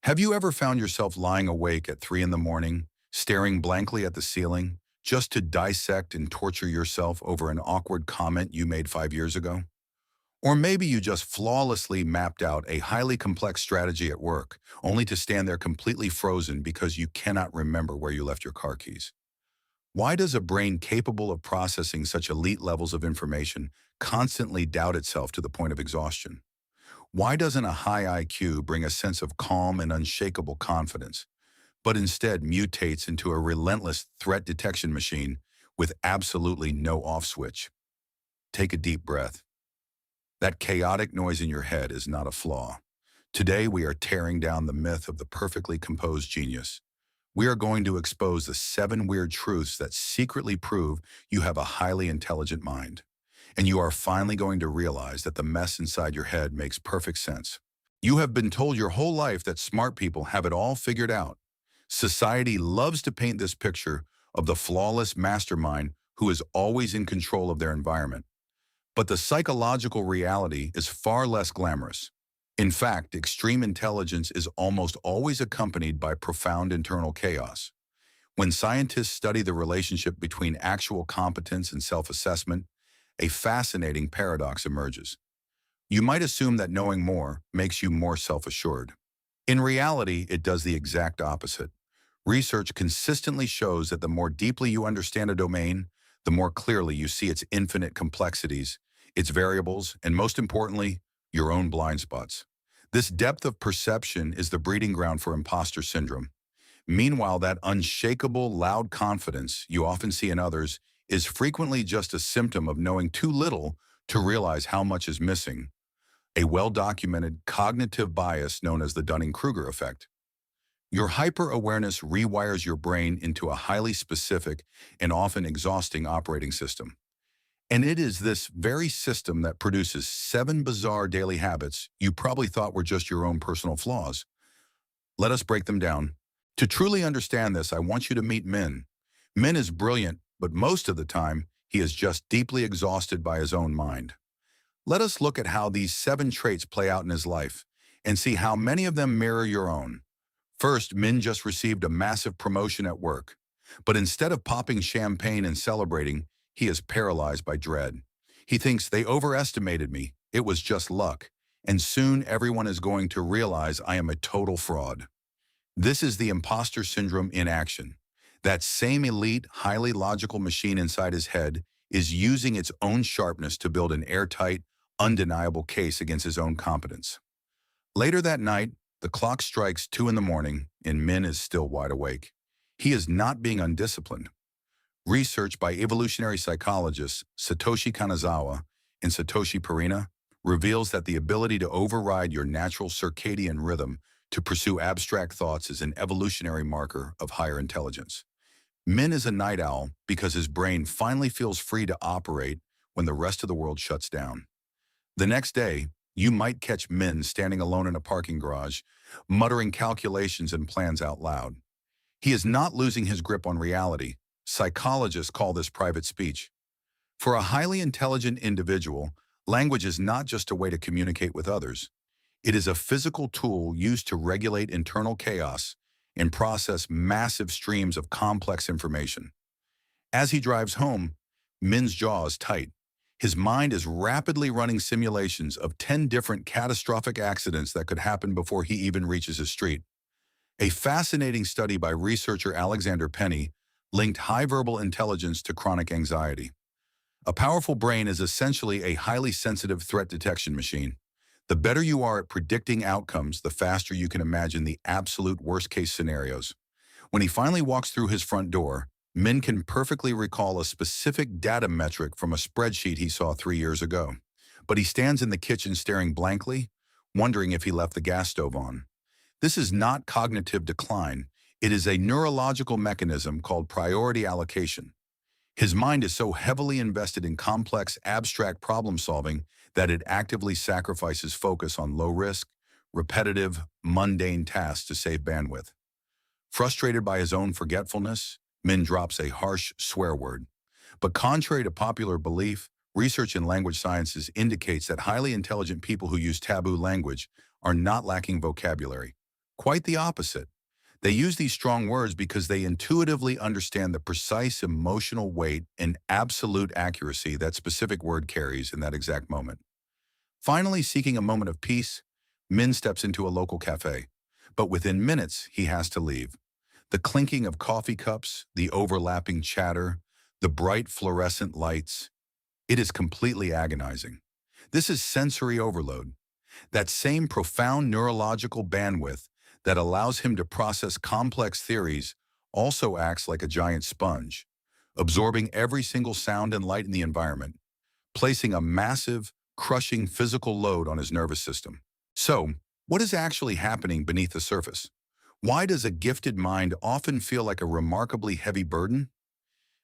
Have you ever found yourself lying awake at 3 in the morning, staring blankly at the ceiling, just to dissect and torture yourself over an awkward comment you made 5 years ago? Or maybe you just flawlessly mapped out a highly complex strategy at work, only to stand there completely frozen because you cannot remember where you left your car keys. Why does a brain capable of processing such elite levels of information constantly doubt itself to the point of exhaustion? Why doesn't a high IQ bring a sense of calm and unshakable confidence, but instead mutates into a relentless threat detection machine with absolutely no off switch? Take a deep breath. That chaotic noise in your head is not a flaw. Today, we are tearing down the myth of the perfectly composed genius. We are going to expose the 7 weird truths that secretly prove you have a highly intelligent mind. And you are finally going to realize that the mess inside your head makes perfect sense. You have been told your whole life that smart people have it all figured out. Society loves to paint this picture of the flawless mastermind who is always in control of their environment. But the psychological reality is far less glamorous. In fact, extreme intelligence is almost always accompanied by profound internal chaos. When scientists study the relationship between actual competence and self-assessment, a fascinating paradox emerges. You might assume that knowing more makes you more self-assured. In reality, it does the exact opposite. Research consistently shows that the more deeply you understand a domain, the more clearly you see its infinite complexities, its variables, and most importantly, your own blind spots. This depth of perception is the breeding ground for imposter syndrome. Meanwhile, that unshakable, loud confidence you often see in others is frequently just a symptom of knowing too little to realize how much is missing, a well-documented cognitive bias known as the Dunning-Kruger effect. Your hyper-awareness rewires your brain into a highly specific and often exhausting operating system. And it is this very system that produces 7 bizarre daily habits you probably thought were just your own personal flaws. Let us break them down. To truly understand this, I want you to meet Min. Min is brilliant, but most of the time, he is just deeply exhausted by his own mind. Let us look at how these 7 traits play out in his life and see how many of them mirror your own. First, Min just received a massive promotion at work, but instead of popping champagne and celebrating, he is paralyzed by dread. He thinks they overestimated me, it was just luck, and soon everyone is going to realize I am a total fraud. This is the imposter syndrome in action. That same elite, highly logical machine inside his head is using its own sharpness to build an airtight, undeniable case against his own competence. Later that night, the clock strikes 2 in the morning, and Min is still wide awake. He is not being undisciplined. Research by evolutionary psychologists Satoshi Kanazawa and Satoshi Perina reveals that the ability to override your natural circadian rhythm to pursue abstract thoughts is an evolutionary marker of higher intelligence. Min is a night owl because his brain finally feels free to operate when the rest of the world shuts down. The next day, you might catch Min standing alone in a parking garage, muttering calculations and plans out loud. He is not losing his grip on reality. Psychologists call this private speech. For a highly intelligent individual, language is not just a way to communicate with others. It is a physical tool used to regulate internal chaos and process massive streams of complex information. As he drives home, Min's jaw is tight. His mind is rapidly running simulations of 10 different catastrophic accidents that could happen before he even reaches his street. A fascinating study by researcher Alexander Penney linked high verbal intelligence to chronic anxiety. A powerful brain is essentially a highly sensitive threat detection machine. The better you are at predicting outcomes, the faster you can imagine the absolute worst-case scenarios. When he finally walks through his front door, Min can perfectly recall a specific data metric from a spreadsheet he saw 3 years ago. But he stands in the kitchen staring blankly, wondering if he left the gas stove on. This is not cognitive decline. It is a neurological mechanism called priority allocation. His mind is so heavily invested in complex, abstract problem solving that it actively sacrifices focus on low-risk, repetitive, mundane tasks to save bandwidth. Frustrated by his own forgetfulness, Min drops a harsh swear word. But contrary to popular belief, research in language sciences indicates that highly intelligent people who use taboo language are not lacking vocabulary. Quite the opposite. They use these strong words because they intuitively understand the precise emotional weight and absolute accuracy that specific word carries in that exact moment. Finally, seeking a moment of peace, Min steps into a local cafe. But within minutes, he has to leave. The clinking of coffee cups, the overlapping chatter, the bright fluorescent lights, it is completely agonizing. This is sensory overload. That same profound neurological bandwidth that allows him to process complex theories also acts like a giant sponge, absorbing every single sound and light in the environment, placing a massive, crushing physical load on his nervous system. So, what is actually happening beneath the surface? Why does a gifted mind often feel like a remarkably heavy burden?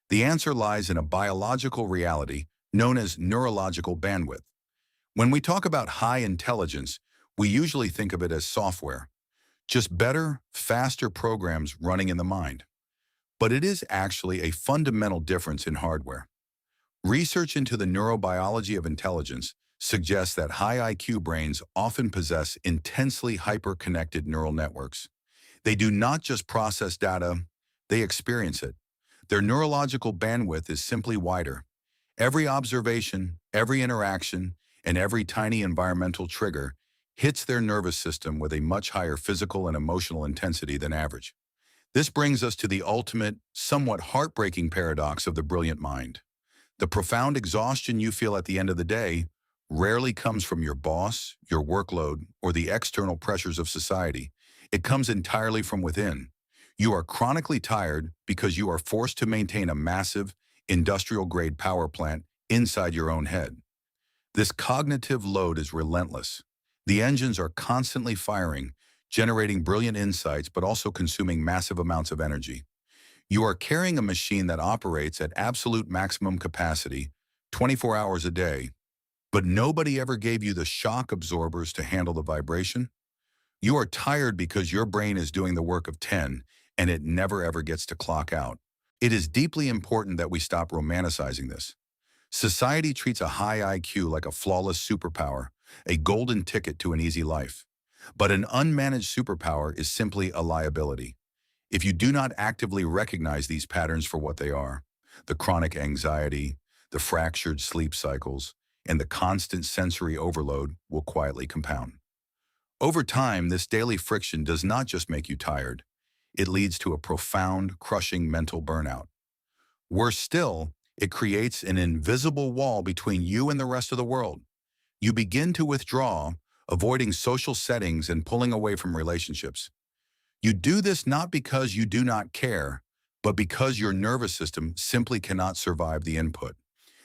The answer lies in a biological reality known as neurological bandwidth. When we talk about high intelligence, we usually think of it as software, just better, faster programs running in the mind. But it is actually a fundamental difference in hardware. Research into the neurobiology of intelligence suggests that high IQ brains often possess intensely hyper-connected neural networks. They do not just process data, they experience it. Their neurological bandwidth is simply wider. Every observation, every interaction, and every tiny environmental trigger hits their nervous system with a much higher physical and emotional intensity than average. This brings us to the ultimate, somewhat heartbreaking paradox of the brilliant mind. The profound exhaustion you feel at the end of the day rarely comes from your boss, your workload, or the external pressures of society. It comes entirely from within. You are chronically tired because you are forced to maintain a massive, industrial-grade power plant inside your own head. This cognitive load is relentless. The engines are constantly firing, generating brilliant insights but also consuming massive amounts of energy. You are carrying a machine that operates at absolute maximum capacity, 24 hours a day, but nobody ever gave you the shock absorbers to handle the vibration. You are tired because your brain is doing the work of 10, and it never ever gets to clock out. It is deeply important that we stop romanticizing this. Society treats a high IQ like a flawless superpower, a golden ticket to an easy life. But an unmanaged superpower is simply a liability. If you do not actively recognize these patterns for what they are, the chronic anxiety, the fractured sleep cycles, and the constant sensory overload will quietly compound. Over time, this daily friction does not just make you tired. It leads to a profound, crushing mental burnout. Worse still, it creates an invisible wall between you and the rest of the world. You begin to withdraw, avoiding social settings and pulling away from relationships. You do this not because you do not care, but because your nervous system simply cannot survive the input.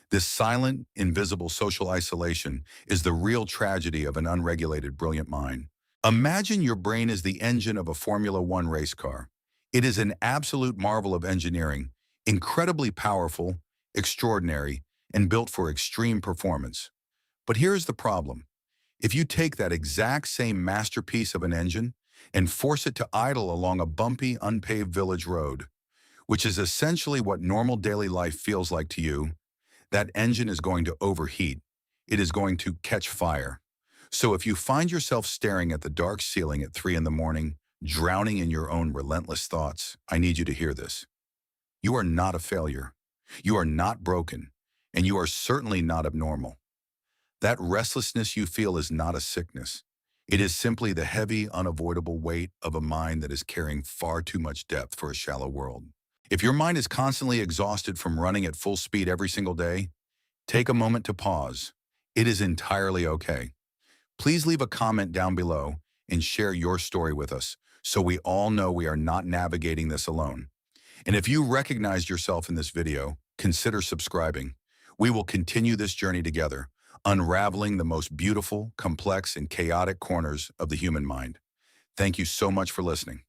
This silent, invisible social isolation is the real tragedy of an unregulated, brilliant mind. Imagine your brain is the engine of a Formula One race car. It is an absolute marvel of engineering, incredibly powerful, extraordinary, and built for extreme performance. But here's the problem. If you take that exact same masterpiece of an engine and force it to idle along a bumpy, unpaved village road, which is essentially what normal daily life feels like to you, that engine is going to overheat. It is going to catch fire. So if you find yourself staring at the dark ceiling at 3 in the morning, drowning in your own relentless thoughts, I need you to hear this. You are not a failure. You are not broken, and you are certainly not abnormal. That restlessness you feel is not a sickness. It is simply the heavy, unavoidable weight of a mind that is carrying far too much depth for a shallow world. If your mind is constantly exhausted from running at full speed every single day, take a moment to pause. It is entirely okay. Please leave a comment down below and share your story with us so we all know we are not navigating this alone. And if you recognized yourself in this video, consider subscribing. We will continue this journey together, unraveling the most beautiful, complex, and chaotic corners of the human mind. Thank you so much for listening.